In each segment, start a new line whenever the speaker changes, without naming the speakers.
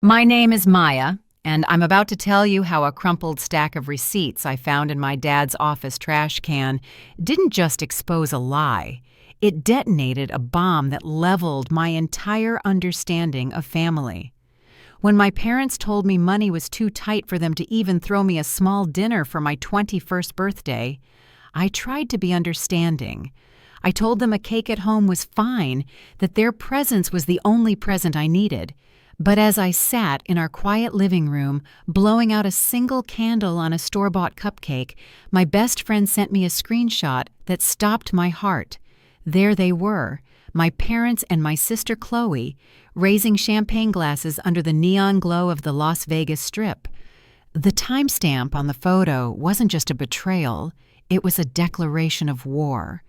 My name is Maya, and I'm about to tell you how a crumpled stack of receipts I found in my dad's office trash can didn't just expose a lie, it detonated a bomb that leveled my entire understanding of family. When my parents told me money was too tight for them to even throw me a small dinner for my 21st birthday, I tried to be understanding. I told them a cake at home was fine, that their presence was the only present I needed. But as I sat in our quiet living room, blowing out a single candle on a store-bought cupcake, my best friend sent me a screenshot that stopped my heart. There they were, my parents and my sister Chloe, raising champagne glasses under the neon glow of the Las Vegas Strip. The timestamp on the photo wasn't just a betrayal, it was a declaration of war.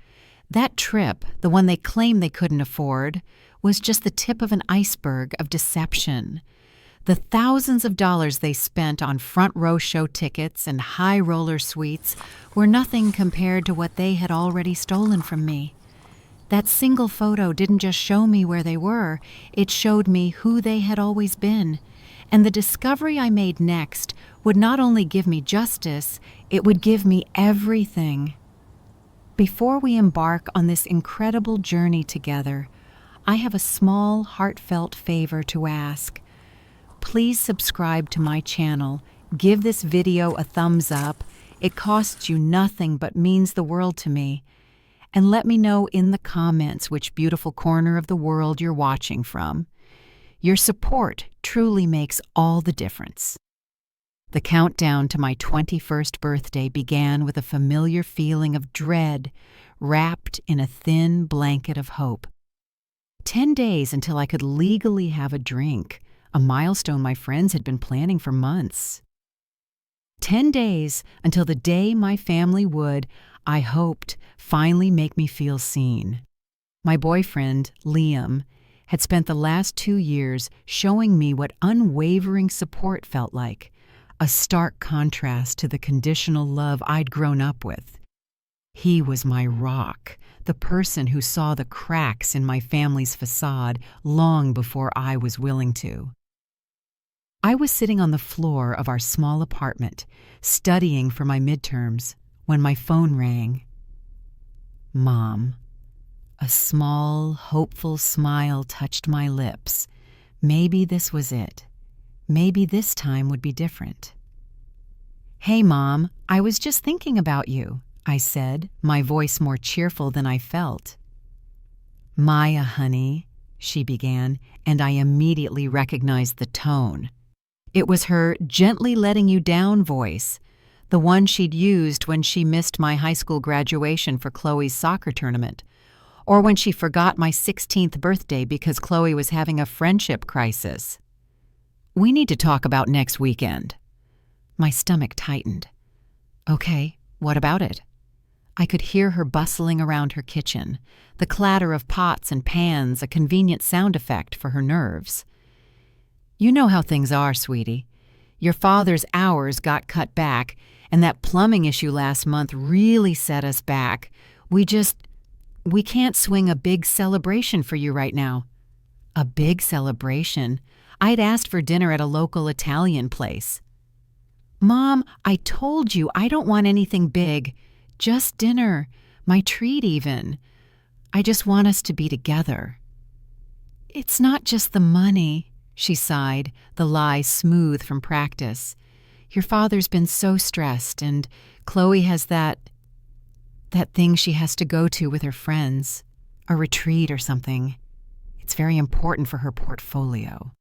That trip, the one they claimed they couldn't afford, was just the tip of an iceberg of deception. The thousands of dollars they spent on front-row show tickets and high-roller suites were nothing compared to what they had already stolen from me. That single photo didn't just show me where they were, it showed me who they had always been. And the discovery I made next would not only give me justice, it would give me everything. Before we embark on this incredible journey together, I have a small, heartfelt favor to ask. Please subscribe to my channel, give this video a thumbs up. It costs you nothing but means the world to me. And let me know in the comments which beautiful corner of the world you're watching from. Your support truly makes all the difference. The countdown to my 21st birthday began with a familiar feeling of dread, wrapped in a thin blanket of hope. 10 days until I could legally have a drink, a milestone my friends had been planning for months. 10 days until the day my family would, I hoped, finally make me feel seen. My boyfriend, Liam, had spent the last 2 years showing me what unwavering support felt like, a stark contrast to the conditional love I'd grown up with. He was my rock, the person who saw the cracks in my family's facade long before I was willing to. I was sitting on the floor of our small apartment, studying for my midterms, when my phone rang. Mom. A small, hopeful smile touched my lips. Maybe this was it. Maybe this time would be different. "Hey, Mom, I was just thinking about you," I said, my voice more cheerful than I felt. "Maya, honey," she began, and I immediately recognized the tone. It was her gently letting you down voice, the one she'd used when she missed my high school graduation for Chloe's soccer tournament, or when she forgot my 16th birthday because Chloe was having a friendship crisis. "We need to talk about next weekend." My stomach tightened. "Okay, what about it?" I could hear her bustling around her kitchen, the clatter of pots and pans a convenient sound effect for her nerves. "You know how things are, sweetie. Your father's hours got cut back, and that plumbing issue last month really set us back. We can't swing a big celebration for you right now." A big celebration? I'd asked for dinner at a local Italian place. "Mom, I told you I don't want anything big. Just dinner, my treat even. I just want us to be together." "It's not just the money," she sighed, the lie smooth from practice. "Your father's been so stressed, and Chloe has that thing she has to go to with her friends, a retreat or something. It's very important for her portfolio."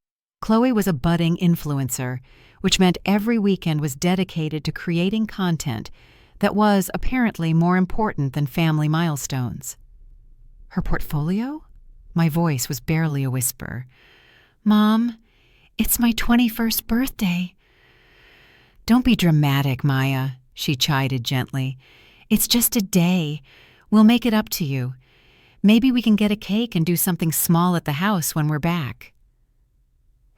Chloe was a budding influencer, which meant every weekend was dedicated to creating content that was apparently more important than family milestones. "Her portfolio?" My voice was barely a whisper. "Mom, it's my 21st birthday." "Don't be dramatic, Maya," she chided gently. "It's just a day. We'll make it up to you. Maybe we can get a cake and do something small at the house when we're back."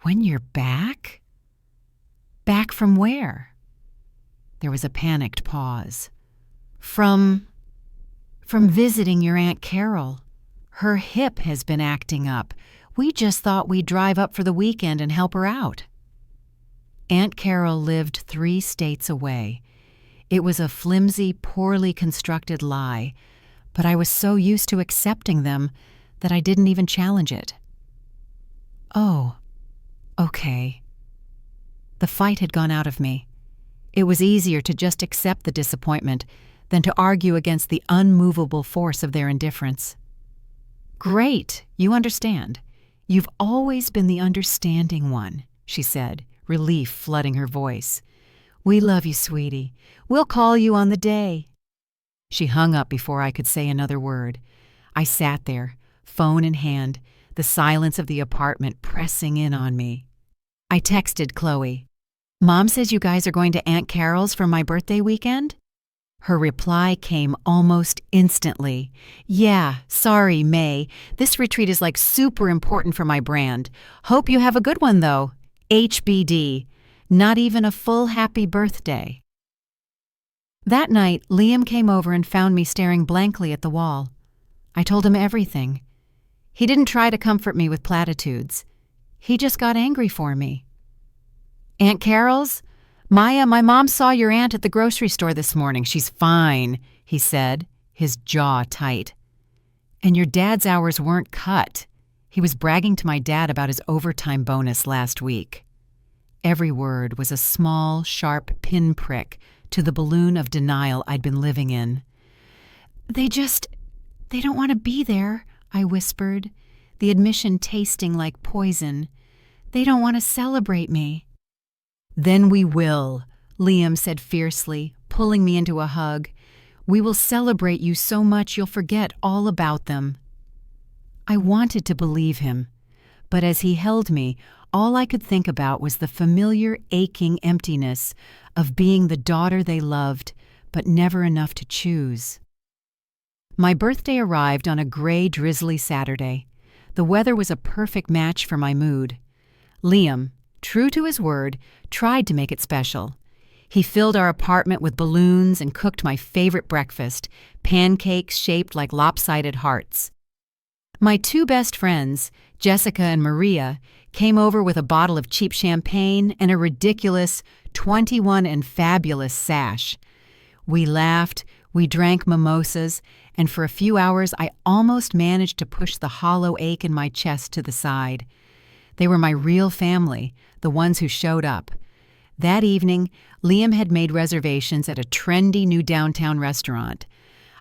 "When you're back?" "Back from where?" There was a panicked pause. From visiting your Aunt Carol. Her hip has been acting up. We just thought we'd drive up for the weekend and help her out." Aunt Carol lived 3 states away. It was a flimsy, poorly constructed lie, but I was so used to accepting them that I didn't even challenge it. "Oh, okay." The fight had gone out of me. It was easier to just accept the disappointment than to argue against the unmovable force of their indifference. "Great, you understand. You've always been the understanding one," she said, relief flooding her voice. "We love you, sweetie. We'll call you on the day." She hung up before I could say another word. I sat there, phone in hand, the silence of the apartment pressing in on me. I texted Chloe, "Mom says you guys are going to Aunt Carol's for my birthday weekend?" Her reply came almost instantly. "Yeah, sorry, May. This retreat is like super important for my brand. Hope you have a good one, though. HBD. Not even a full happy birthday." That night, Liam came over and found me staring blankly at the wall. I told him everything. He didn't try to comfort me with platitudes. He just got angry for me. "Aunt Carol's? Maya, my mom saw your aunt at the grocery store this morning. She's fine," he said, his jaw tight. "And your dad's hours weren't cut." He was bragging to my dad about his overtime bonus last week. Every word was a small, sharp pinprick to the balloon of denial I'd been living in. They don't want to be there," I whispered, the admission tasting like poison. "They don't want to celebrate me." "Then we will," Liam said fiercely, pulling me into a hug. "We will celebrate you so much you'll forget all about them." I wanted to believe him, but as he held me, all I could think about was the familiar aching emptiness of being the daughter they loved, but never enough to choose. My birthday arrived on a gray, drizzly Saturday. The weather was a perfect match for my mood. Liam, true to his word, tried to make it special. He filled our apartment with balloons and cooked my favorite breakfast, pancakes shaped like lopsided hearts. My 2 best friends, Jessica and Maria, came over with a bottle of cheap champagne and a ridiculous 21 and fabulous sash. We laughed, we drank mimosas, and for a few hours I almost managed to push the hollow ache in my chest to the side. They were my real family, the ones who showed up. That evening, Liam had made reservations at a trendy new downtown restaurant.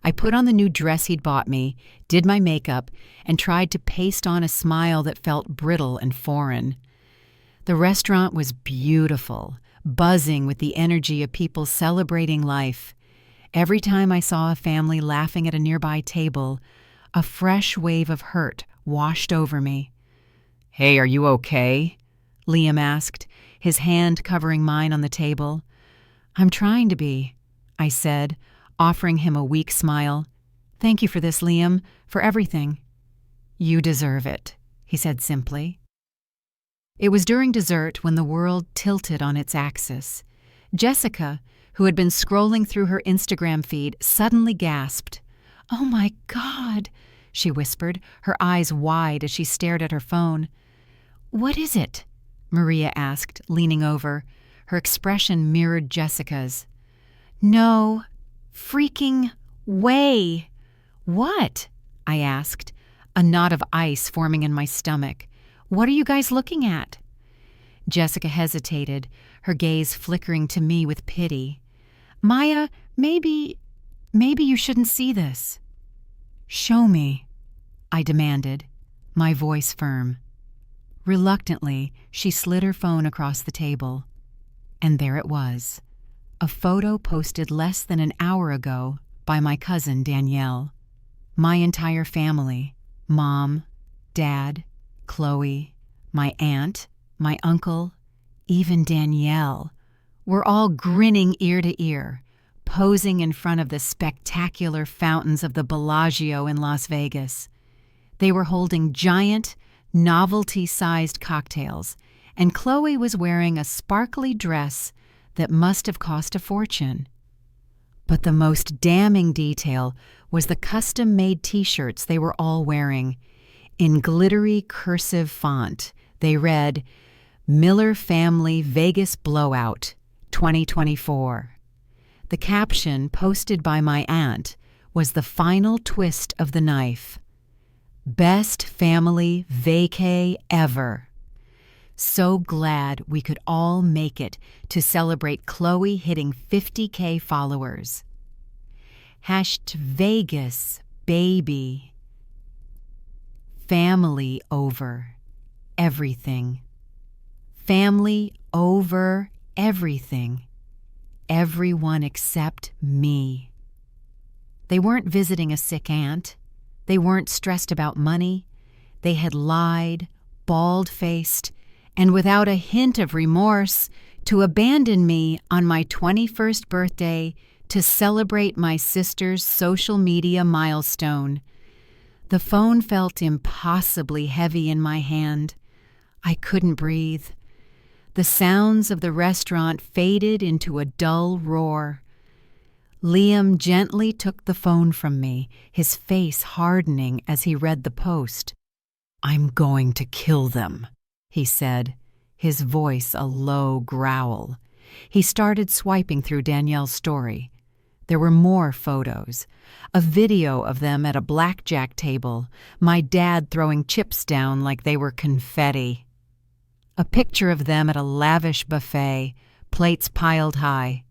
I put on the new dress he'd bought me, did my makeup, and tried to paste on a smile that felt brittle and foreign. The restaurant was beautiful, buzzing with the energy of people celebrating life. Every time I saw a family laughing at a nearby table, a fresh wave of hurt washed over me. "Hey, are you okay?" Liam asked, his hand covering mine on the table. "I'm trying to be," I said, offering him a weak smile. "Thank you for this, Liam, for everything." "You deserve it," he said simply. It was during dessert when the world tilted on its axis. Jessica, who had been scrolling through her Instagram feed, suddenly gasped. "Oh my God," she whispered, her eyes wide as she stared at her phone. "What is it?" Maria asked, leaning over. Her expression mirrored Jessica's. "No freaking way." "What?" I asked, a knot of ice forming in my stomach. "What are you guys looking at?" Jessica hesitated, her gaze flickering to me with pity. "Maya, maybe you shouldn't see this." "Show me," I demanded, my voice firm. Reluctantly, she slid her phone across the table. And there it was, a photo posted less than an hour ago by my cousin Danielle. My entire family, Mom, Dad, Chloe, my aunt, my uncle, even Danielle, were all grinning ear to ear, posing in front of the spectacular fountains of the Bellagio in Las Vegas. They were holding giant, novelty-sized cocktails, and Chloe was wearing a sparkly dress that must have cost a fortune. But the most damning detail was the custom-made t-shirts they were all wearing. In glittery cursive font, they read, Miller Family Vegas Blowout, 2024. The caption, posted by my aunt, was the final twist of the knife. Best family vacay ever. So glad we could all make it to celebrate Chloe hitting 50K followers. #Vegas, baby. Family over everything. Family over everything. Everyone except me. They weren't visiting a sick aunt. They weren't stressed about money. They had lied, bald-faced, and without a hint of remorse, to abandon me on my 21st birthday to celebrate my sister's social media milestone. The phone felt impossibly heavy in my hand. I couldn't breathe. The sounds of the restaurant faded into a dull roar. Liam gently took the phone from me, his face hardening as he read the post. "I'm going to kill them," he said, his voice a low growl. He started swiping through Danielle's story. There were more photos. A video of them at a blackjack table, my dad throwing chips down like they were confetti. A picture of them at a lavish buffet, plates piled high.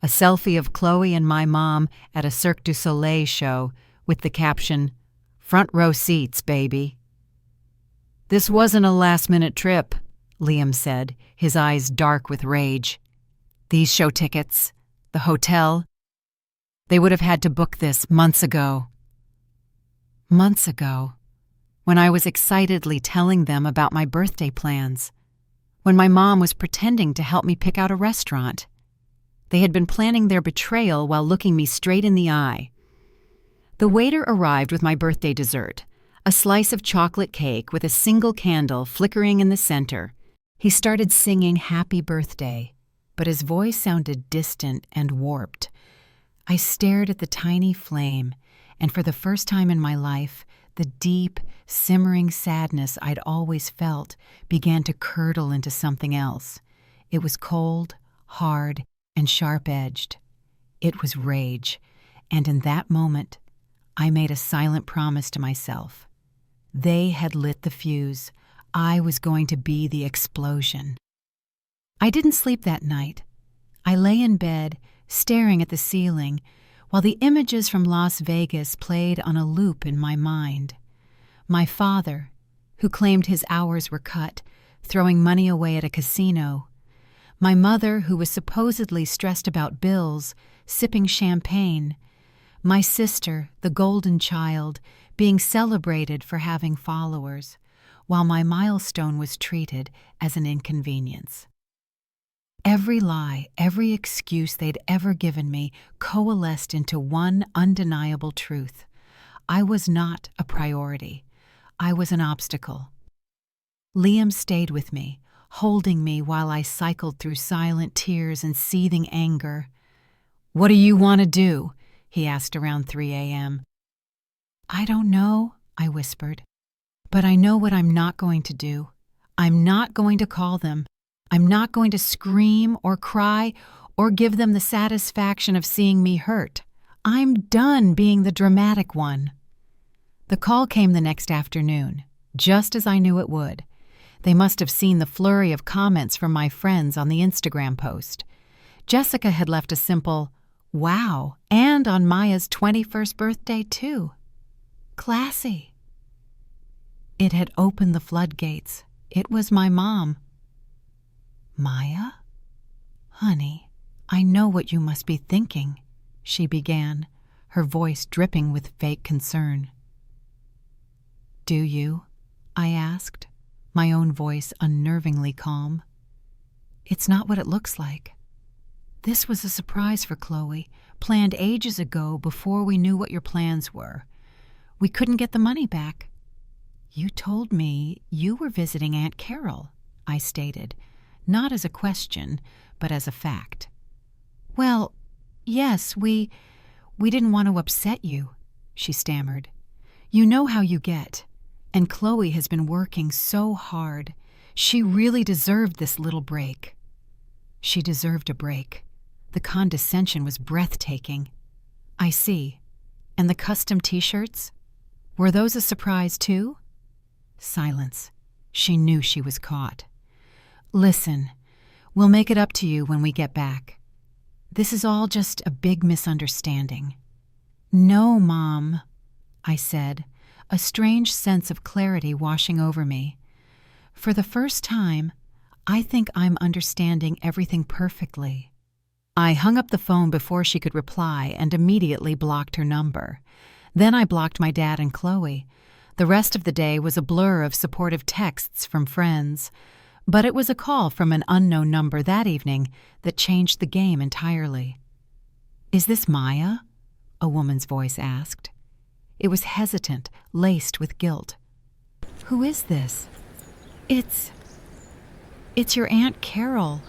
A selfie of Chloe and my mom at a Cirque du Soleil show with the caption, "Front row seats, baby." "This wasn't a last-minute trip," Liam said, his eyes dark with rage. "These show tickets, the hotel, they would have had to book this months ago." Months ago, when I was excitedly telling them about my birthday plans, when my mom was pretending to help me pick out a restaurant. They had been planning their betrayal while looking me straight in the eye. The waiter arrived with my birthday dessert, a slice of chocolate cake with a single candle flickering in the center. He started singing Happy Birthday, but his voice sounded distant and warped. I stared at the tiny flame, and for the first time in my life, the deep, simmering sadness I'd always felt began to curdle into something else. It was cold, hard, and sharp-edged. It was rage, and in that moment, I made a silent promise to myself. They had lit the fuse. I was going to be the explosion. I didn't sleep that night. I lay in bed, staring at the ceiling, while the images from Las Vegas played on a loop in my mind. My father, who claimed his hours were cut, throwing money away at a casino. My mother, who was supposedly stressed about bills, sipping champagne. My sister, the golden child, being celebrated for having followers, while my milestone was treated as an inconvenience. Every lie, every excuse they'd ever given me coalesced into one undeniable truth. I was not a priority. I was an obstacle. Liam stayed with me, holding me while I cycled through silent tears and seething anger. "What do you want to do?" he asked around 3 a.m. "I don't know," I whispered. "But I know what I'm not going to do. I'm not going to call them. I'm not going to scream or cry or give them the satisfaction of seeing me hurt. I'm done being the dramatic one." The call came the next afternoon, just as I knew it would. They must have seen the flurry of comments from my friends on the Instagram post. Jessica had left a simple, "Wow," and on Maya's 21st birthday, too. Classy. It had opened the floodgates. It was my mom. "Maya? Honey, I know what you must be thinking," she began, her voice dripping with fake concern. "Do you?" I asked, my own voice unnervingly calm. "It's not what it looks like. This was a surprise for Chloe, planned ages ago before we knew what your plans were. We couldn't get the money back." "You told me you were visiting Aunt Carol," I stated, not as a question, but as a fact. "Well, yes, we didn't want to upset you," she stammered. "You know how you get. And Chloe has been working so hard. She really deserved this little break. She deserved a break. The condescension was breathtaking. I see. And the custom t-shirts? Were those a surprise too? Silence. She knew she was caught. Listen, we'll make it up to you when we get back. This is all just a big misunderstanding. No, Mom, I said, a strange sense of clarity washing over me. For the first time, I think I'm understanding everything perfectly. I hung up the phone before she could reply and immediately blocked her number. Then I blocked my dad and Chloe. The rest of the day was a blur of supportive texts from friends, but it was a call from an unknown number that evening that changed the game entirely. "Is this Maya?" a woman's voice asked. It was hesitant, laced with guilt. "Who is this?" It's your Aunt Carol."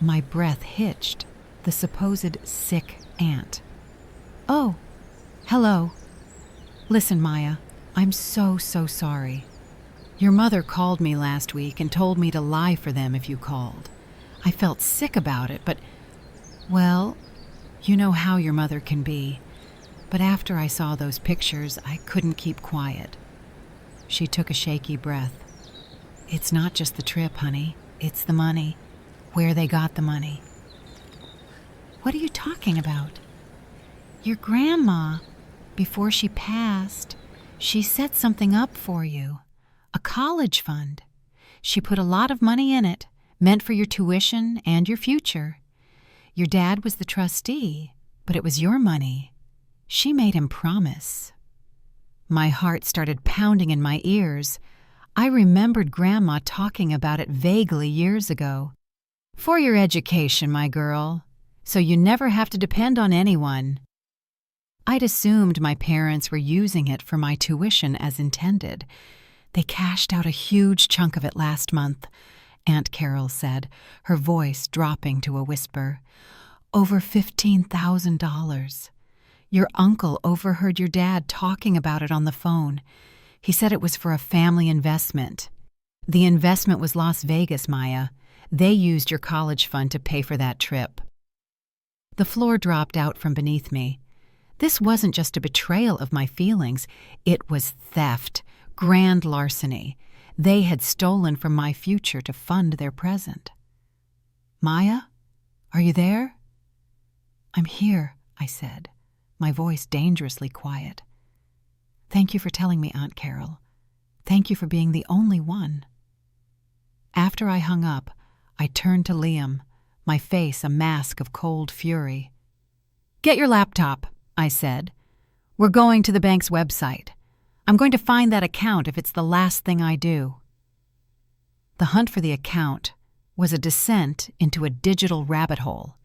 My breath hitched. The supposed sick aunt. "Oh, hello. Listen, Maya, I'm so sorry. Your mother called me last week and told me to lie for them if you called. I felt sick about it, but, well, you know how your mother can be. But after I saw those pictures, I couldn't keep quiet." She took a shaky breath. "It's not just the trip, honey. It's the money. Where they got the money." "What are you talking about?" "Your grandma, before she passed, she set something up for you. A college fund. She put a lot of money in it, meant for your tuition and your future. Your dad was the trustee, but it was your money. She made him promise." My heart started pounding in my ears. I remembered Grandma talking about it vaguely years ago. "For your education, my girl, so you never have to depend on anyone." I'd assumed my parents were using it for my tuition as intended. "They cashed out a huge chunk of it last month," Aunt Carol said, her voice dropping to a whisper. "Over $15,000. Your uncle overheard your dad talking about it on the phone. He said it was for a family investment. The investment was Las Vegas, Maya. They used your college fund to pay for that trip." The floor dropped out from beneath me. This wasn't just a betrayal of my feelings. It was theft, grand larceny. They had stolen from my future to fund their present. "Maya, are you there?" "I'm here," I said, my voice dangerously quiet. "Thank you for telling me, Aunt Carol. Thank you for being the only one." After I hung up, I turned to Liam, my face a mask of cold fury. "Get your laptop," I said. "We're going to the bank's website. I'm going to find that account if it's the last thing I do." The hunt for the account was a descent into a digital rabbit hole.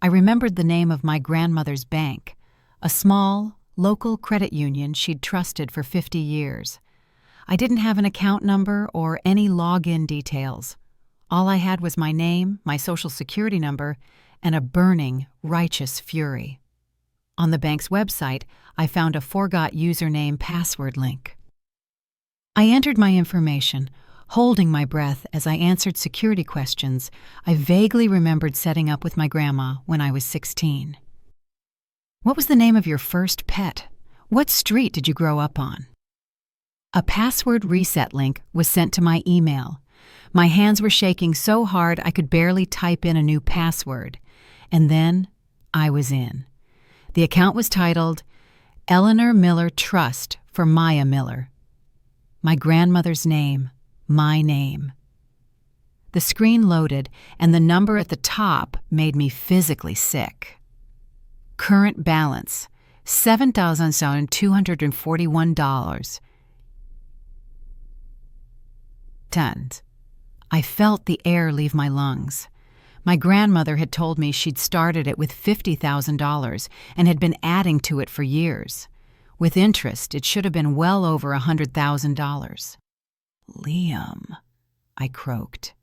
I remembered the name of my grandmother's bank, a small, local credit union she'd trusted for 50 years. I didn't have an account number or any login details. All I had was my name, my social security number, and a burning, righteous fury. On the bank's website, I found a forgot username password link. I entered my information, holding my breath as I answered security questions I vaguely remembered setting up with my grandma when I was 16. "What was the name of your first pet? What street did you grow up on?" A password reset link was sent to my email. My hands were shaking so hard I could barely type in a new password. And then I was in. The account was titled Eleanor Miller Trust for Maya Miller. My grandmother's name, my name. The screen loaded, and the number at the top made me physically sick. Current balance, $7,241. Tons. I felt the air leave my lungs. My grandmother had told me she'd started it with $50,000 and had been adding to it for years. With interest, it should have been well over $100,000. "Liam," I croaked.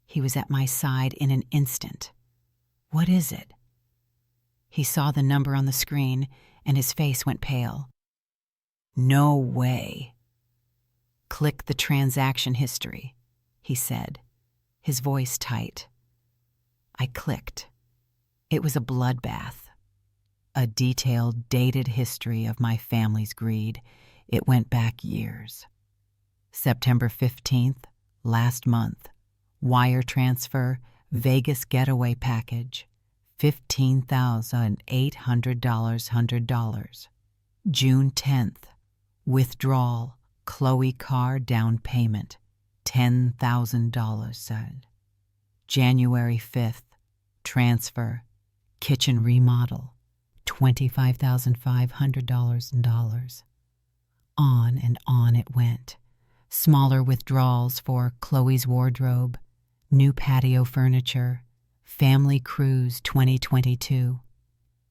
He was at my side in an instant. "What is it?" He saw the number on the screen, and his face went pale. "No way." Click the transaction history, he said, his voice tight. I clicked. It was a bloodbath. A detailed, dated history of my family's greed. It went back years. September 15th, last month. Wire transfer, Vegas getaway package. $15,800. June 10th. Withdrawal, Chloe car down payment. $10,000 said. January 5th. Transfer, kitchen remodel. $25,500 in dollars. On and on it went. Smaller withdrawals for Chloe's wardrobe, new patio furniture, family cruise 2022.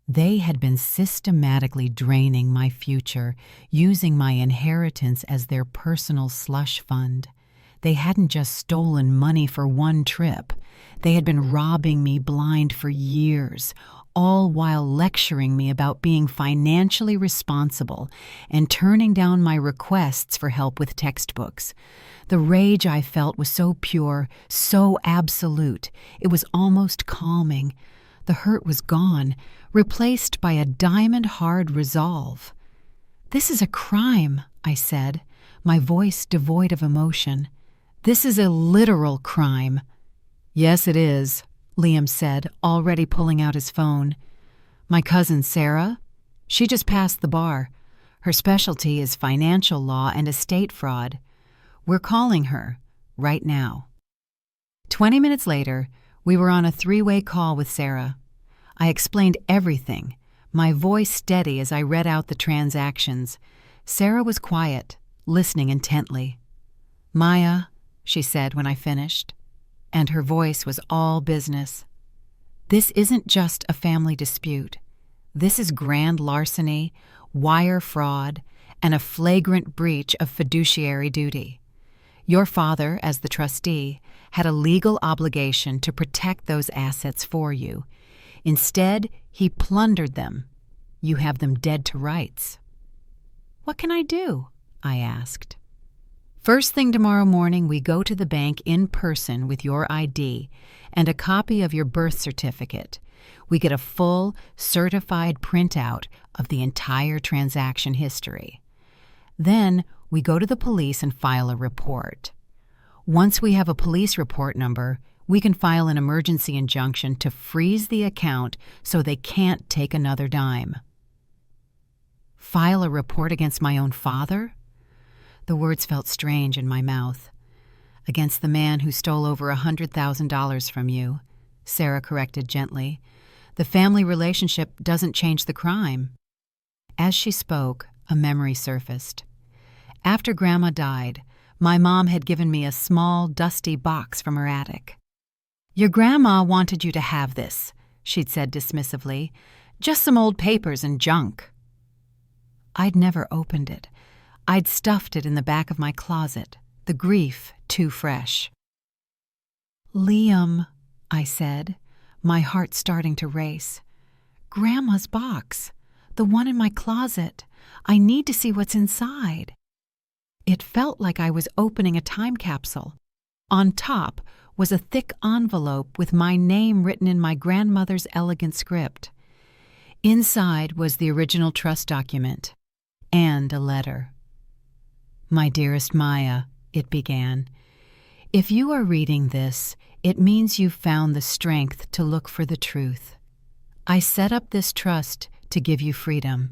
They had been systematically draining my future, using my inheritance as their personal slush fund. They hadn't just stolen money for one trip. They had been robbing me blind for years, all while lecturing me about being financially responsible and turning down my requests for help with textbooks. The rage I felt was so pure, so absolute, it was almost calming. The hurt was gone, replaced by a diamond-hard resolve. "This is a crime," I said, my voice devoid of emotion. "This is a literal crime." "Yes, it is," Liam said, already pulling out his phone. "My cousin Sarah? She just passed the bar. Her specialty is financial law and estate fraud. We're calling her right now." 20 minutes later, we were on a three-way call with Sarah. I explained everything, my voice steady as I read out the transactions. Sarah was quiet, listening intently. "Maya," she said when I finished, and her voice was all business. "This isn't just a family dispute. This is grand larceny, wire fraud, and a flagrant breach of fiduciary duty. Your father, as the trustee, had a legal obligation to protect those assets for you. Instead, he plundered them. You have them dead to rights." "What can I do?" I asked. "First thing tomorrow morning, we go to the bank in person with your ID and a copy of your birth certificate. We get a full, certified printout of the entire transaction history. Then we go to the police and file a report. Once we have a police report number, we can file an emergency injunction to freeze the account so they can't take another dime." File a report against my own father? The words felt strange in my mouth. "Against the man who stole over $100,000 from you," Sarah corrected gently. "The family relationship doesn't change the crime." As she spoke, a memory surfaced. After Grandma died, my mom had given me a small, dusty box from her attic. "Your grandma wanted you to have this," she'd said dismissively. "Just some old papers and junk." I'd never opened it. I'd stuffed it in the back of my closet, the grief too fresh. "Liam," I said, my heart starting to race. "Grandma's box, the one in my closet. I need to see what's inside." It felt like I was opening a time capsule. On top was a thick envelope with my name written in my grandmother's elegant script. Inside was the original trust document and a letter. "My dearest Maya," it began, "if you are reading this, it means you've found the strength to look for the truth. I set up this trust to give you freedom.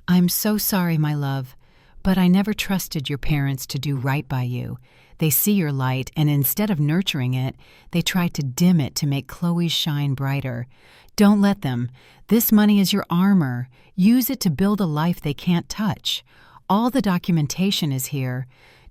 I'm so sorry, my love, but I never trusted your parents to do right by you. They see your light, and instead of nurturing it, they try to dim it to make Chloe's shine brighter. Don't let them. This money is your armor. Use it to build a life they can't touch. All the documentation is here.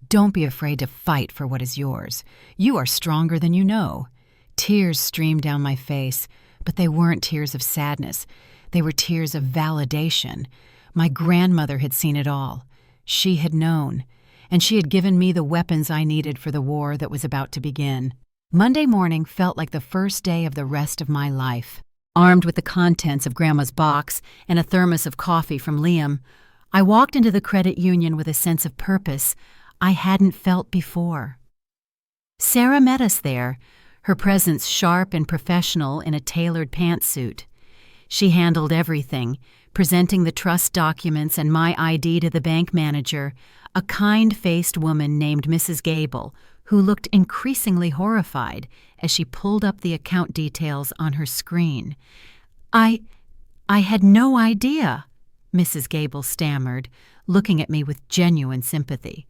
Don't be afraid to fight for what is yours. You are stronger than you know." Tears streamed down my face, but they weren't tears of sadness. They were tears of validation. My grandmother had seen it all. She had known, and she had given me the weapons I needed for the war that was about to begin. Monday morning felt like the first day of the rest of my life. Armed with the contents of Grandma's box and a thermos of coffee from Liam, I walked into the credit union with a sense of purpose. I hadn't felt before. Sarah met us there, her presence sharp and professional in a tailored pantsuit. She handled everything, presenting the trust documents and my ID to the bank manager, a kind-faced woman named Mrs. Gable, who looked increasingly horrified as she pulled up the account details on her screen. I had no idea," Mrs. Gable stammered, looking at me with genuine sympathy.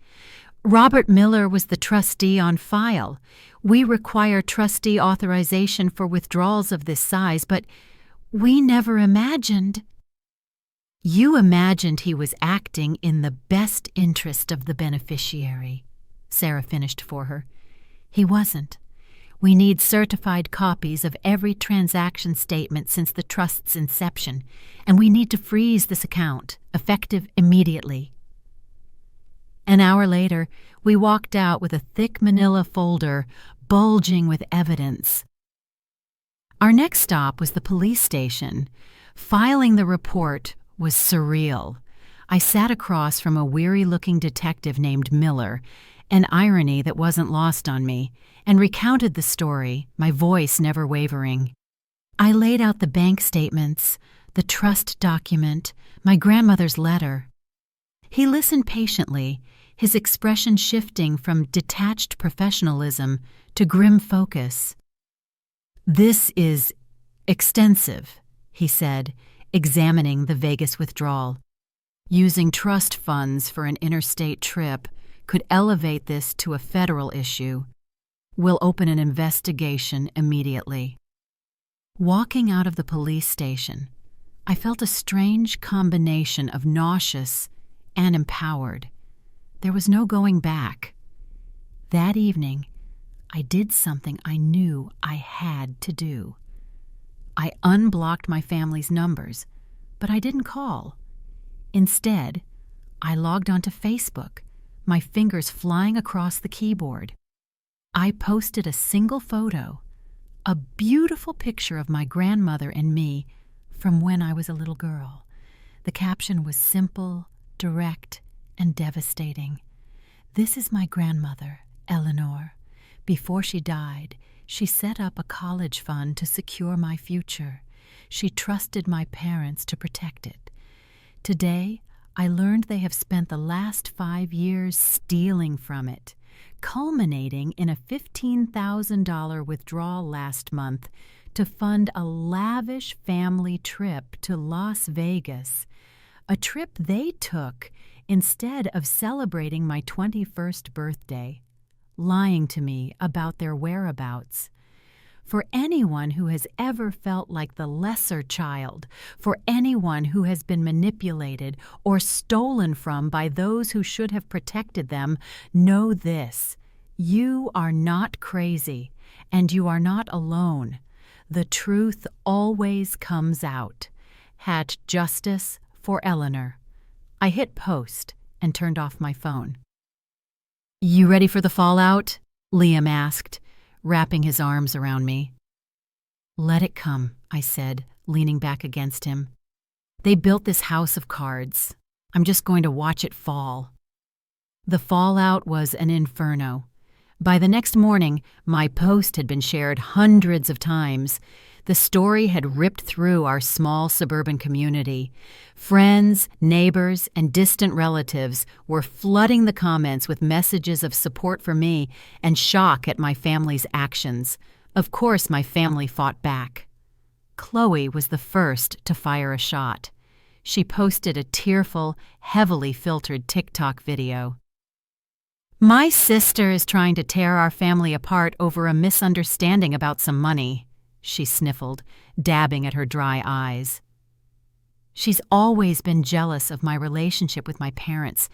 "Robert Miller was the trustee on file. We require trustee authorization for withdrawals of this size, but we never imagined—" "You imagined he was acting in the best interest of the beneficiary," Sarah finished for her. "He wasn't. We need certified copies of every transaction statement since the trust's inception, and we need to freeze this account, effective immediately." An hour later, we walked out with a thick manila folder bulging with evidence. Our next stop was the police station. Filing the report was surreal. I sat across from a weary-looking detective named Miller, an irony that wasn't lost on me, and recounted the story, my voice never wavering. I laid out the bank statements, the trust document, my grandmother's letter. He listened patiently, his expression shifting from detached professionalism to grim focus. "This is extensive," he said, examining the Vegas withdrawal. "Using trust funds for an interstate trip could elevate this to a federal issue. We'll open an investigation immediately." Walking out of the police station, I felt a strange combination of nauseous and empowered. There was no going back. That evening, I did something I knew I had to do. I unblocked my family's numbers, but I didn't call. Instead, I logged onto Facebook, my fingers flying across the keyboard. I posted a single photo, a beautiful picture of my grandmother and me from when I was a little girl. The caption was simple, direct, and devastating. "This is my grandmother, Eleanor. Before she died, she set up a college fund to secure my future. She trusted my parents to protect it. Today, I learned they have spent the last 5 years stealing from it, culminating in a $15,000 withdrawal last month to fund a lavish family trip to Las Vegas, a trip they took instead of celebrating my 21st birthday, lying to me about their whereabouts. For anyone who has ever felt like the lesser child, for anyone who has been manipulated or stolen from by those who should have protected them, know this: you are not crazy, and you are not alone. The truth always comes out. #Justice for Eleanor." I hit post and turned off my phone. "You ready for the fallout?" Liam asked, wrapping his arms around me. "Let it come," I said, leaning back against him. "They built this house of cards. I'm just going to watch it fall." The fallout was an inferno. By the next morning, my post had been shared hundreds of times. The story had ripped through our small suburban community. Friends, neighbors, and distant relatives were flooding the comments with messages of support for me and shock at my family's actions. Of course, my family fought back. Chloe was the first to fire a shot. She posted a tearful, heavily filtered TikTok video. "My sister is trying to tear our family apart over a misunderstanding about some money," she sniffled, dabbing at her dry eyes. "She's always been jealous of my relationship with my parents.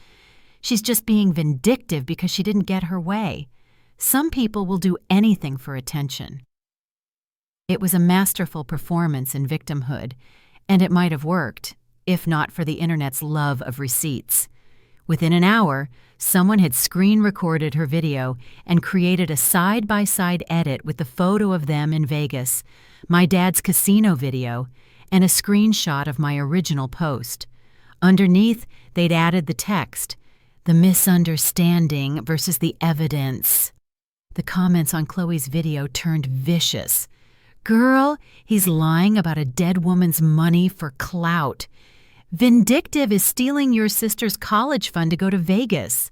She's just being vindictive because she didn't get her way. Some people will do anything for attention." It was a masterful performance in victimhood, and it might have worked, if not for the internet's love of receipts. Within an hour, someone had screen-recorded her video and created a side-by-side edit with the photo of them in Vegas, my dad's casino video, and a screenshot of my original post. Underneath, they'd added the text, The misunderstanding versus the evidence. The comments on Chloe's video turned vicious. Girl, he's lying about a dead woman's money for clout. Vindictive is stealing your sister's college fund to go to Vegas.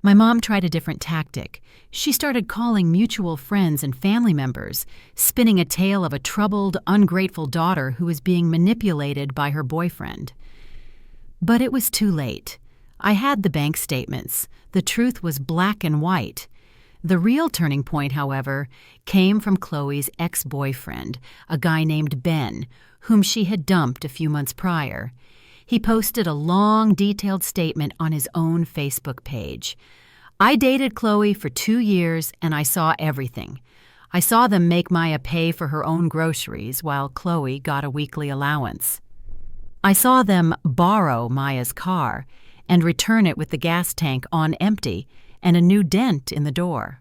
My mom tried a different tactic. She started calling mutual friends and family members, spinning a tale of a troubled, ungrateful daughter who was being manipulated by her boyfriend. But it was too late. I had the bank statements. The truth was black and white. The real turning point, however, came from Chloe's ex-boyfriend, a guy named Ben, whom she had dumped a few months prior. He posted a long, detailed statement on his own Facebook page. I dated Chloe for 2 years, and I saw everything. I saw them make Maya pay for her own groceries while Chloe got a weekly allowance. I saw them borrow Maya's car and return it with the gas tank on empty and a new dent in the door.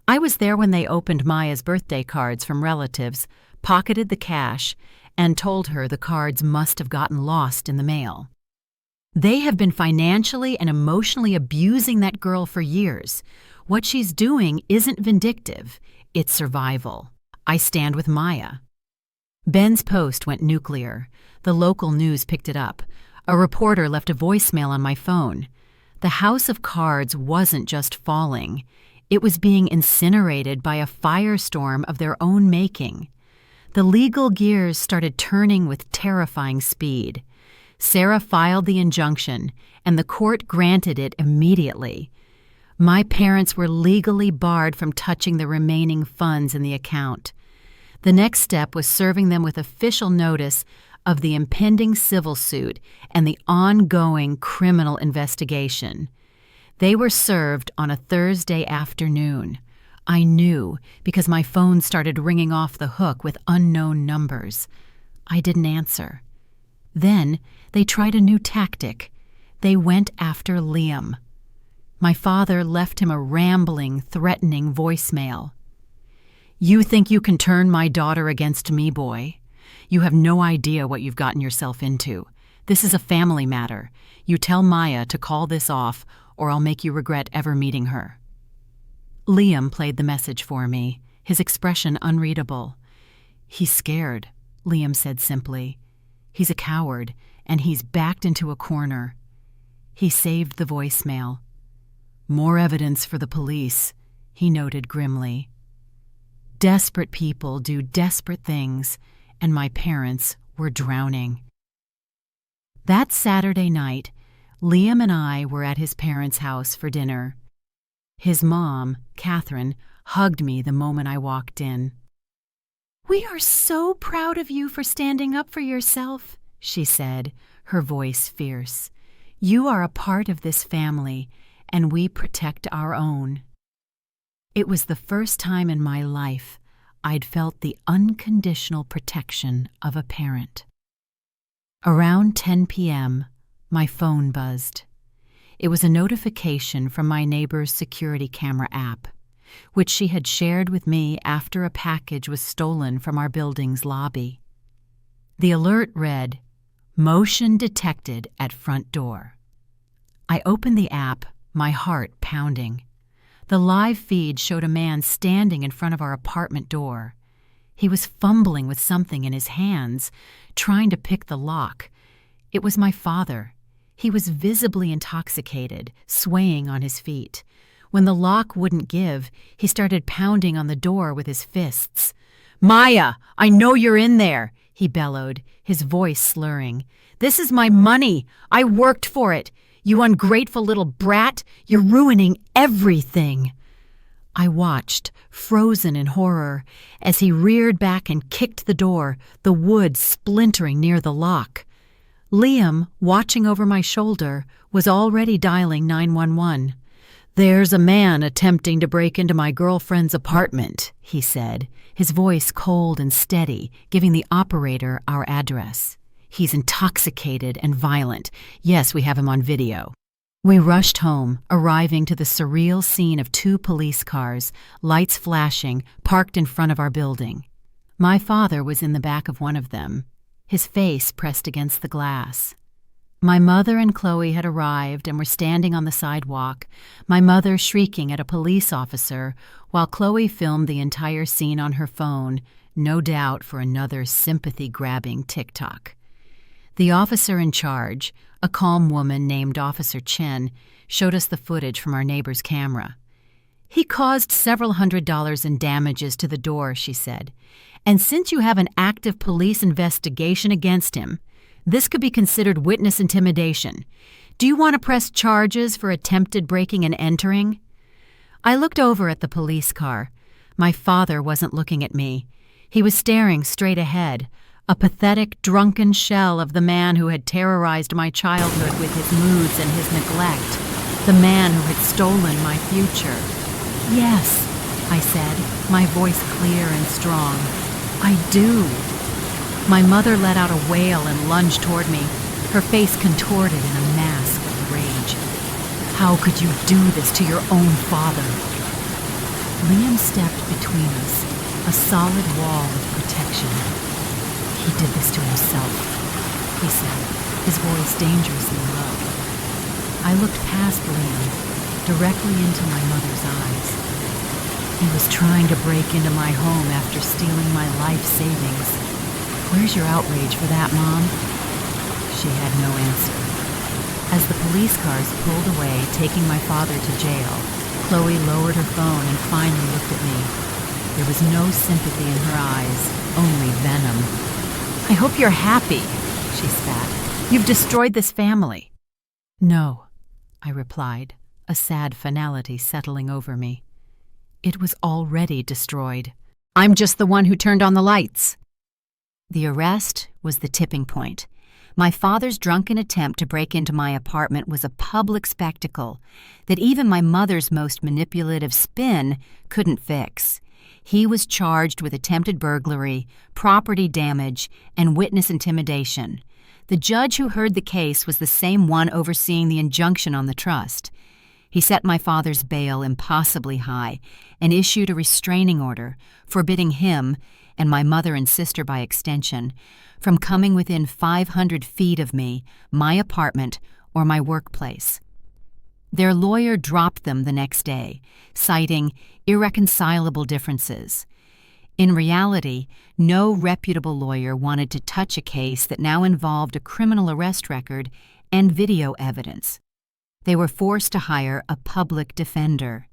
I was there when they opened Maya's birthday cards from relatives, pocketed the cash, and told her the cards must have gotten lost in the mail. They have been financially and emotionally abusing that girl for years. What she's doing isn't vindictive, it's survival. I stand with Maya. Ben's post went nuclear. The local news picked it up. A reporter left a voicemail on my phone. The house of cards wasn't just falling. It was being incinerated by a firestorm of their own making. The legal gears started turning with terrifying speed. Sarah filed the injunction, and the court granted it immediately. My parents were legally barred from touching the remaining funds in the account. The next step was serving them with official notice of the impending civil suit and the ongoing criminal investigation. They were served on a Thursday afternoon. I knew because my phone started ringing off the hook with unknown numbers. I didn't answer. Then they tried a new tactic. They went after Liam. My father left him a rambling, threatening voicemail. You think you can turn my daughter against me, boy? You have no idea what you've gotten yourself into. This is a family matter. You tell Maya to call this off, or I'll make you regret ever meeting her. Liam played the message for me, his expression unreadable. He's scared, Liam said simply. He's a coward, and he's backed into a corner. He saved the voicemail. More evidence for the police, he noted grimly. Desperate people do desperate things, and my parents were drowning. That Saturday night, Liam and I were at his parents' house for dinner. His mom, Catherine, hugged me the moment I walked in. "We are so proud of you for standing up for yourself," she said, her voice fierce. "You are a part of this family, and we protect our own." It was the first time in my life I'd felt the unconditional protection of a parent. Around 10 p.m., my phone buzzed. It was a notification from my neighbor's security camera app, which she had shared with me after a package was stolen from our building's lobby. The alert read, "Motion detected at front door." I opened the app, my heart pounding. The live feed showed a man standing in front of our apartment door. He was fumbling with something in his hands, trying to pick the lock. It was my father. He was visibly intoxicated, swaying on his feet. When the lock wouldn't give, he started pounding on the door with his fists. "Maya, I know you're in there," he bellowed, his voice slurring. "This is my money. I worked for it. You ungrateful little brat, you're ruining everything." I watched, frozen in horror, as he reared back and kicked the door, the wood splintering near the lock. Liam, watching over my shoulder, was already dialing 911. "There's a man attempting to break into my girlfriend's apartment," he said, his voice cold and steady, giving the operator our address. "He's intoxicated and violent. Yes, we have him on video." We rushed home, arriving to the surreal scene of 2 police cars, lights flashing, parked in front of our building. My father was in the back of one of them, his face pressed against the glass. My mother and Chloe had arrived and were standing on the sidewalk, my mother shrieking at a police officer while Chloe filmed the entire scene on her phone, no doubt for another sympathy-grabbing TikTok. The officer in charge, a calm woman named Officer Chen, showed us the footage from our neighbor's camera. "He caused several $100s in damages to the door," she said. "And since you have an active police investigation against him, this could be considered witness intimidation. Do you want to press charges for attempted breaking and entering?" I looked over at the police car. My father wasn't looking at me. He was staring straight ahead, a pathetic, drunken shell of the man who had terrorized my childhood with his moods and his neglect, the man who had stolen my future. "Yes," I said, my voice clear and strong. "I do." My mother let out a wail and lunged toward me, her face contorted in a mask of rage. "How could you do this to your own father?" Liam stepped between us, a solid wall of protection. "He did this to himself," he said, his voice dangerously low. I looked past Liam, directly into my mother's eyes. "He was trying to break into my home after stealing my life savings. Where's your outrage for that, Mom?" She had no answer. As the police cars pulled away, taking my father to jail, Chloe lowered her phone and finally looked at me. There was no sympathy in her eyes, only venom. "I hope you're happy," she spat. "You've destroyed this family." "No," I replied, a sad finality settling over me. "It was already destroyed. I'm just the one who turned on the lights." The arrest was the tipping point. My father's drunken attempt to break into my apartment was a public spectacle that even my mother's most manipulative spin couldn't fix. He was charged with attempted burglary, property damage, and witness intimidation. The judge who heard the case was the same one overseeing the injunction on the trust. He set my father's bail impossibly high and issued a restraining order forbidding him, and my mother and sister by extension, from coming within 500 feet of me, my apartment, or my workplace. Their lawyer dropped them the next day, citing irreconcilable differences. In reality, no reputable lawyer wanted to touch a case that now involved a criminal arrest record and video evidence. They were forced to hire a public defender.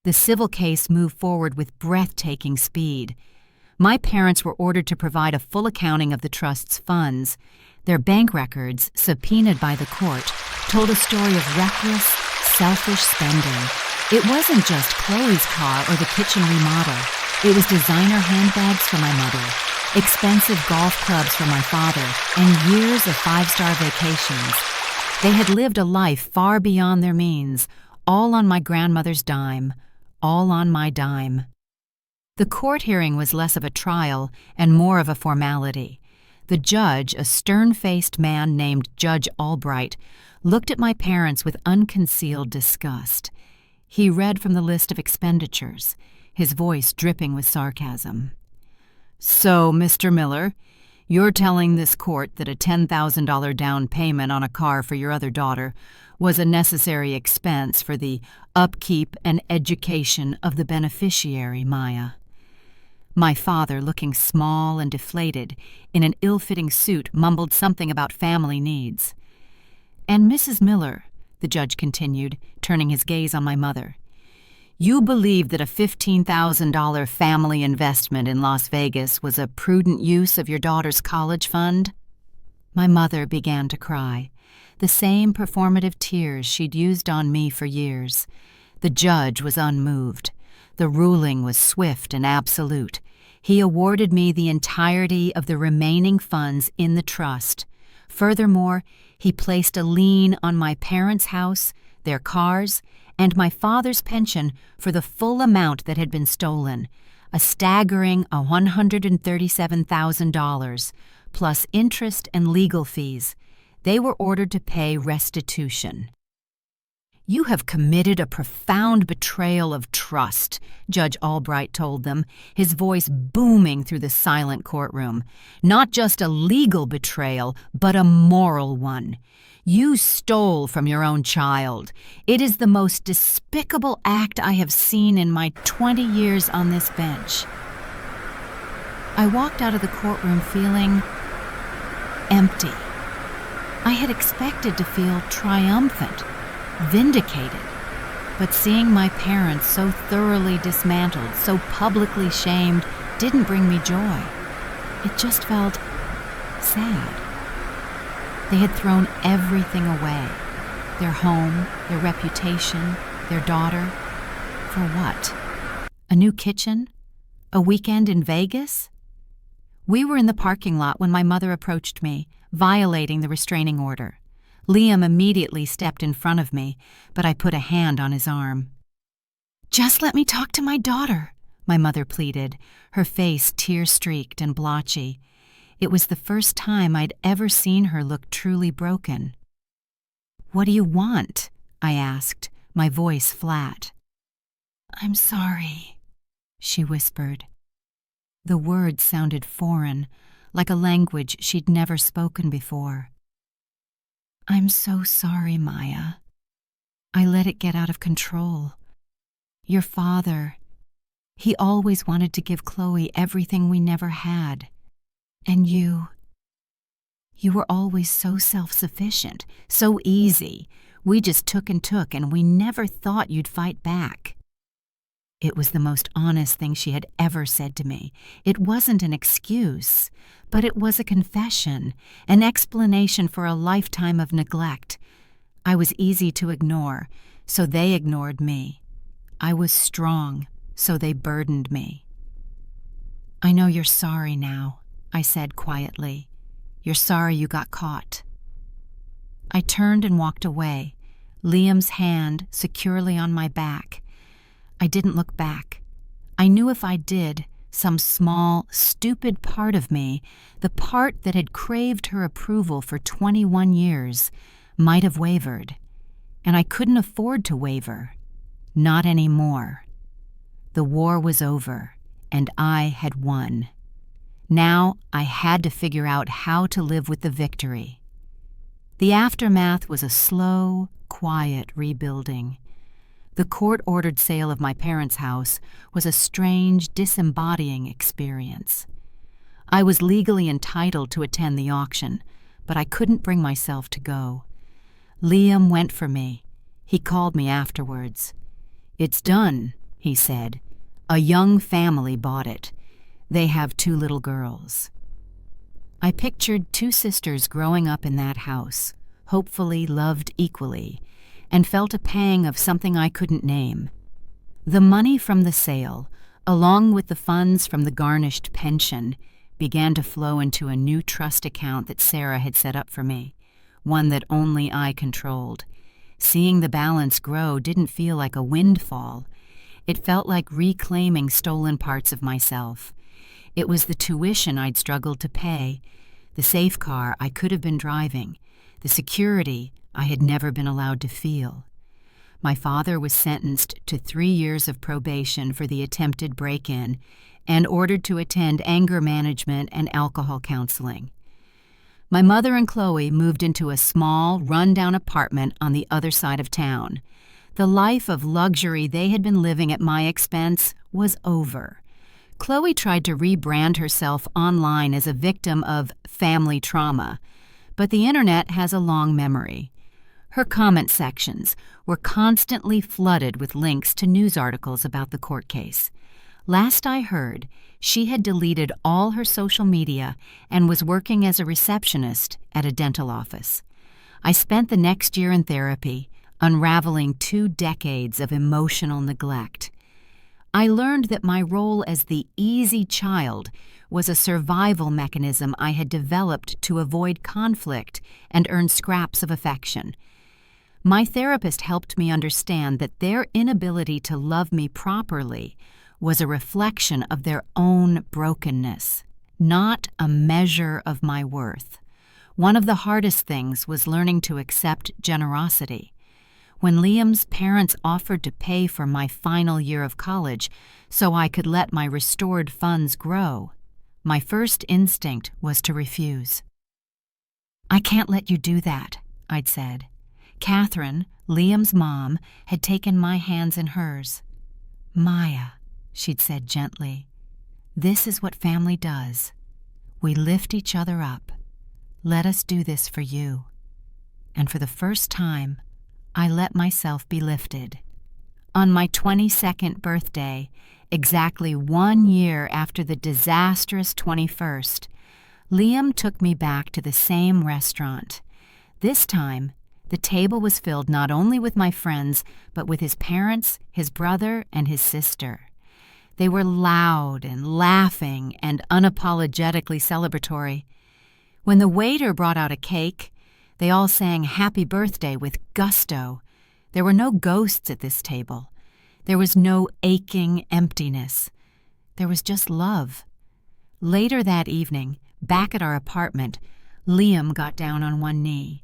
The civil case moved forward with breathtaking speed. My parents were ordered to provide a full accounting of the trust's funds. Their bank records, subpoenaed by the court, told a story of reckless, selfish spending. It wasn't just Chloe's car or the kitchen remodel. It was designer handbags for my mother, expensive golf clubs for my father, and years of five-star vacations. They had lived a life far beyond their means, all on my grandmother's dime, all on my dime. The court hearing was less of a trial and more of a formality. The judge, a stern-faced man named Judge Albright, looked at my parents with unconcealed disgust. He read from the list of expenditures, his voice dripping with sarcasm. "So, Mr. Miller, you're telling this court that a $10,000 down payment on a car for your other daughter was a necessary expense for the upkeep and education of the beneficiary, Maya." My father, looking small and deflated, in an ill-fitting suit, mumbled something about family needs. "And Mrs. Miller," the judge continued, turning his gaze on my mother, "you believe that a $15,000 family investment in Las Vegas was a prudent use of your daughter's college fund?" My mother began to cry, the same performative tears she'd used on me for years. The judge was unmoved. The ruling was swift and absolute. He awarded me the entirety of the remaining funds in the trust. Furthermore, he placed a lien on my parents' house, their cars, and my father's pension for the full amount that had been stolen, a staggering $137,000, plus interest and legal fees. They were ordered to pay restitution. "You have committed a profound betrayal of trust," Judge Albright told them, his voice booming through the silent courtroom. "Not just a legal betrayal, but a moral one. You stole from your own child. It is the most despicable act I have seen in my 20 years on this bench." I walked out of the courtroom feeling empty. I had expected to feel triumphant, vindicated, but seeing my parents so thoroughly dismantled, so publicly shamed, didn't bring me joy. It just felt sad. They had thrown everything away. Their home, their reputation, their daughter. For what? A new kitchen? A weekend in Vegas? We were in the parking lot when my mother approached me, violating the restraining order. Liam immediately stepped in front of me, but I put a hand on his arm. "Just let me talk to my daughter," my mother pleaded, her face tear-streaked and blotchy. It was the first time I'd ever seen her look truly broken. "What do you want?" I asked, my voice flat. "I'm sorry," she whispered. The words sounded foreign, like a language she'd never spoken before. "I'm so sorry, Maya. I let it get out of control. Your father, he always wanted to give Chloe everything we never had. And you were always so self-sufficient, so easy. We just took and we never thought you'd fight back." It was the most honest thing she had ever said to me. It wasn't an excuse, but it was a confession, an explanation for a lifetime of neglect. I was easy to ignore, so they ignored me. I was strong, so they burdened me. "I know you're sorry now," I said quietly. "You're sorry you got caught." I turned and walked away, Liam's hand securely on my back. I didn't look back. I knew if I did, some small, stupid part of me, the part that had craved her approval for 21 years, might have wavered. And I couldn't afford to waver. Not anymore. The war was over, and I had won. Now I had to figure out how to live with the victory. The aftermath was a slow, quiet rebuilding. The court-ordered sale of my parents' house was a strange, disembodying experience. I was legally entitled to attend the auction, but I couldn't bring myself to go. Liam went for me. He called me afterwards. "It's done," he said. "A young family bought it. They have 2 little girls." I pictured 2 sisters growing up in that house, hopefully loved equally, and felt a pang of something I couldn't name. The money from the sale, along with the funds from the garnished pension, began to flow into a new trust account that Sarah had set up for me, one that only I controlled. Seeing the balance grow didn't feel like a windfall. It felt like reclaiming stolen parts of myself. It was the tuition I'd struggled to pay, the safe car I could have been driving, the security I had never been allowed to feel. My father was sentenced to 3 years of probation for the attempted break-in and ordered to attend anger management and alcohol counseling. My mother and Chloe moved into a small, run-down apartment on the other side of town. The life of luxury they had been living at my expense was over. Chloe tried to rebrand herself online as a victim of family trauma, but the internet has a long memory. Her comment sections were constantly flooded with links to news articles about the court case. Last I heard, she had deleted all her social media and was working as a receptionist at a dental office. I spent the next year in therapy, unraveling 2 decades of emotional neglect. I learned that my role as the easy child was a survival mechanism I had developed to avoid conflict and earn scraps of affection. My therapist helped me understand that their inability to love me properly was a reflection of their own brokenness, not a measure of my worth. One of the hardest things was learning to accept generosity. when Liam's parents offered to pay for my final year of college so I could let my restored funds grow, my first instinct was to refuse. "I can't let you do that," I'd said. Catherine, Liam's mom, had taken my hands in hers. "Maya," she'd said gently, "this is what family does. We lift each other up. Let us do this for you." And for the first time, I let myself be lifted. On my 22nd birthday, exactly 1 year after the disastrous 21st, Liam took me back to the same restaurant. This time, the table was filled not only with my friends, but with his parents, his brother, and his sister. They were loud and laughing and unapologetically celebratory. When the waiter brought out a cake, they all sang "Happy Birthday" with gusto. There were no ghosts at this table. There was no aching emptiness. There was just love. Later that evening, back at our apartment, Liam got down on one knee.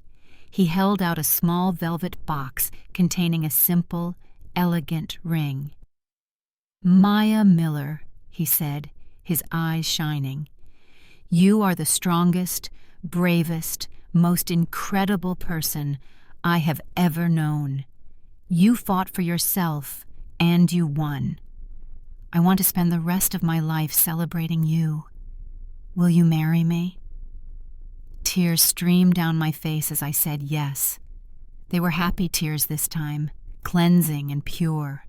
He held out a small velvet box containing a simple, elegant ring. "Maya Miller," he said, his eyes shining. "You are the strongest, bravest, most incredible person I have ever known. You fought for yourself, and you won. I want to spend the rest of my life celebrating you. Will you marry me?" Tears streamed down my face as I said yes. They were happy tears this time, cleansing and pure.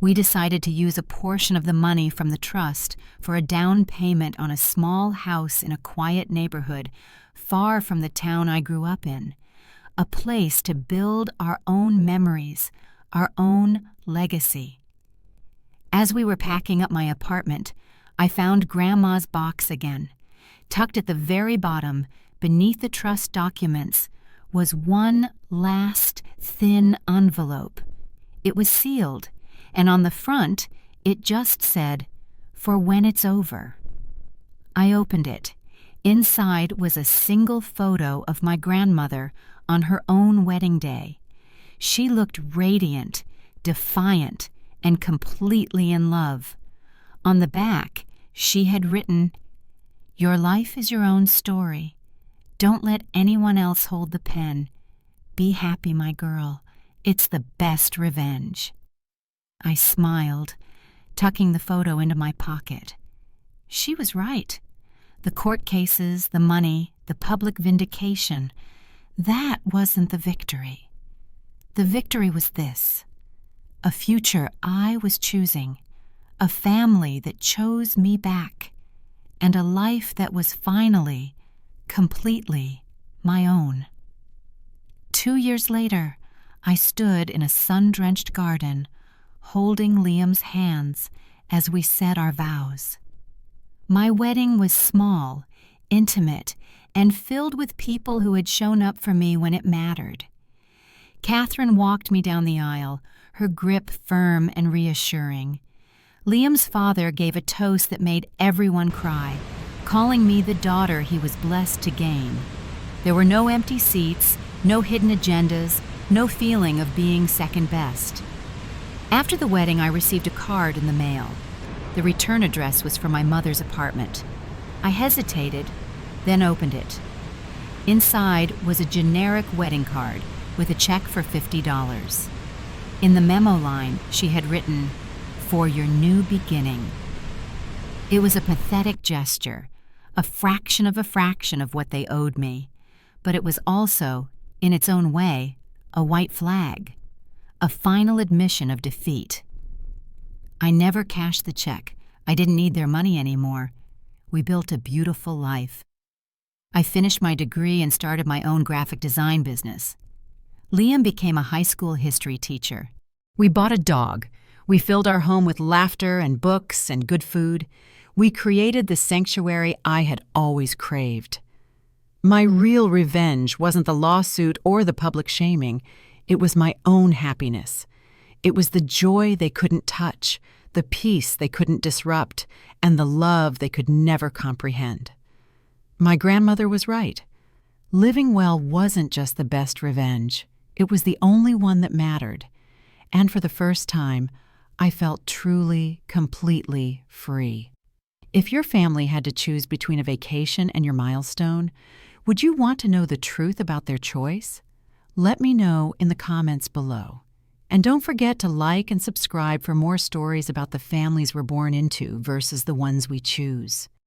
We decided to use a portion of the money from the trust for a down payment on a small house in a quiet neighborhood far from the town I grew up in, a place to build our own memories, our own legacy. As we were packing up my apartment, I found Grandma's box again. Tucked at the very bottom, beneath the trust documents, was one last thin envelope. It was sealed, and on the front it just said, "For when it's over." I opened it. Inside was a single photo of my grandmother on her own wedding day. She looked radiant, defiant, and completely in love. On the back, she had written, "Your life is your own story. Don't let anyone else hold the pen. Be happy, my girl. It's the best revenge." I smiled, tucking the photo into my pocket. She was right. The court cases, the money, the public vindication, that wasn't the victory. The victory was this: a future I was choosing, a family that chose me back, and a life that was finally, completely my own. 2 years later, I stood in a sun-drenched garden, holding Liam's hands as we said our vows. My wedding was small, intimate, and filled with people who had shown up for me when it mattered. Catherine walked me down the aisle, her grip firm and reassuring. Liam's father gave a toast that made everyone cry, calling me the daughter he was blessed to gain. There were no empty seats, no hidden agendas, no feeling of being second best. After the wedding, I received a card in the mail. The return address was for my mother's apartment. I hesitated, then opened it. Inside was a generic wedding card with a check for $50. In the memo line, she had written, "For your new beginning." It was a pathetic gesture, a fraction of what they owed me, but it was also, in its own way, a white flag, a final admission of defeat. I never cashed the check. I didn't need their money anymore. We built a beautiful life. I finished my degree and started my own graphic design business. Liam became a high school history teacher. We bought a dog. We filled our home with laughter and books and good food. We created the sanctuary I had always craved. My real revenge wasn't the lawsuit or the public shaming. It was my own happiness. It was the joy they couldn't touch, the peace they couldn't disrupt, and the love they could never comprehend. My grandmother was right. Living well wasn't just the best revenge. It was the only one that mattered. And for the first time, I felt truly, completely free. If your family had to choose between a vacation and your milestone, would you want to know the truth about their choice? Let me know in the comments below. And don't forget to like and subscribe for more stories about the families we're born into versus the ones we choose.